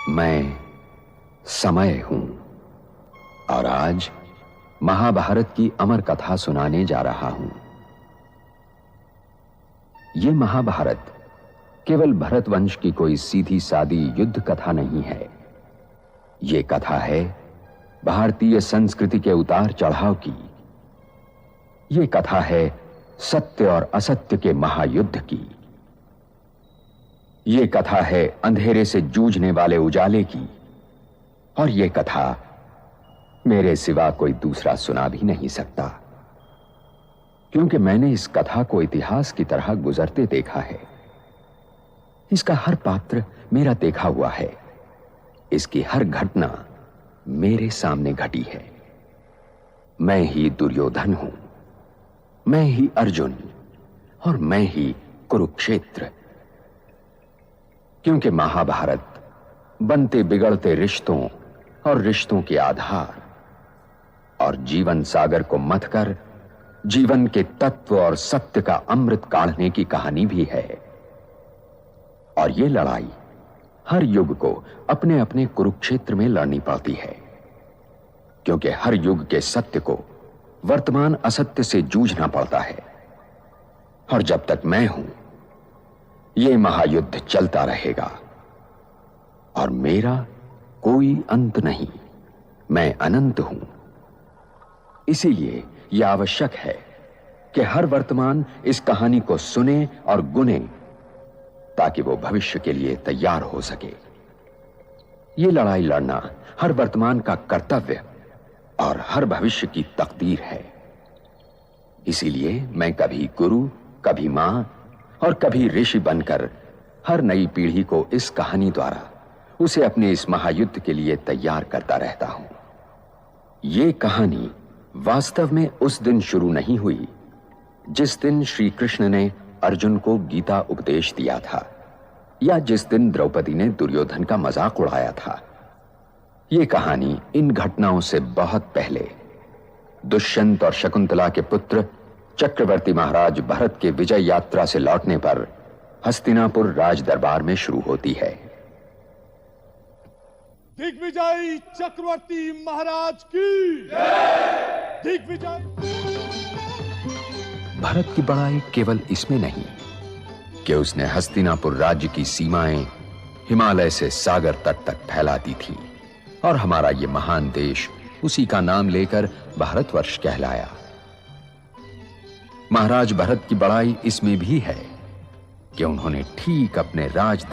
मैं समय हूं और आज महाभारत की अमर कथा सुनाने जा रहा हूं। यह महाभारत केवल भरतवंश की कोई सीधी सादी युद्ध कथा नहीं है। यह कथा है भारतीय संस्कृति के उतार चढ़ाव की। यह कथा है सत्य और असत्य के महायुद्ध की। यह कथा है अंधेरे से जूझने वाले उजाले की। और यह कथा मेरे सिवा कोई दूसरा सुना भी नहीं सकता, क्योंकि मैंने इस कथा को इतिहास की तरह गुजरते देखा है। इसका हर पात्र मेरा देखा हुआ है। इसकी हर घटना मेरे सामने घटी है। मैं ही दुर्योधन हूं, मैं ही अर्जुन और मैं ही कुरुक्षेत्र। क्योंकि महाभारत बनते बिगड़ते रिश्तों और रिश्तों के आधार और जीवन सागर को मथकर जीवन के तत्व और सत्य का अमृत काढ़ने की कहानी भी है। और यह लड़ाई हर युग को अपने अपने कुरुक्षेत्र में लड़नी पड़ती है, क्योंकि हर युग के सत्य को वर्तमान असत्य से जूझना पड़ता है। और जब तक मैं हूं, यह महायुद्ध चलता रहेगा और मेरा कोई अंत नहीं। मैं अनंत हूं। इसीलिए यह आवश्यक है कि हर वर्तमान इस कहानी को सुने और गुने, ताकि वो भविष्य के लिए तैयार हो सके। यह लड़ाई लड़ना हर वर्तमान का कर्तव्य और हर भविष्य की तकदीर है। इसीलिए मैं कभी गुरु, कभी मां और कभी ऋषि बनकर हर नई पीढ़ी को इस कहानी द्वारा उसे अपने इस महायुद्ध के लिए तैयार करता रहता हूं। यह कहानी वास्तव में उस दिन शुरू नहीं हुई जिस दिन श्री कृष्ण ने अर्जुन को गीता उपदेश दिया था, या जिस दिन द्रौपदी ने दुर्योधन का मजाक उड़ाया था। यह कहानी इन घटनाओं से बहुत पहले दुष्यंत और शकुंतला के पुत्र चक्रवर्ती महाराज भरत के विजय यात्रा से लौटने पर हस्तिनापुर राज दरबार में शुरू होती है। दिग्विजय चक्रवर्ती महाराज की जय। दिग्विजय। भरत की बड़ाई केवल इसमें नहीं कि उसने हस्तिनापुर राज्य की सीमाएं हिमालय से सागर तट तक फैला दी थी, और हमारा यह महान देश उसी का नाम लेकर भारतवर्ष कहलाया। महाराज भरत की बड़ाई इसमें भी है कि उन्होंने ठीक अपने राज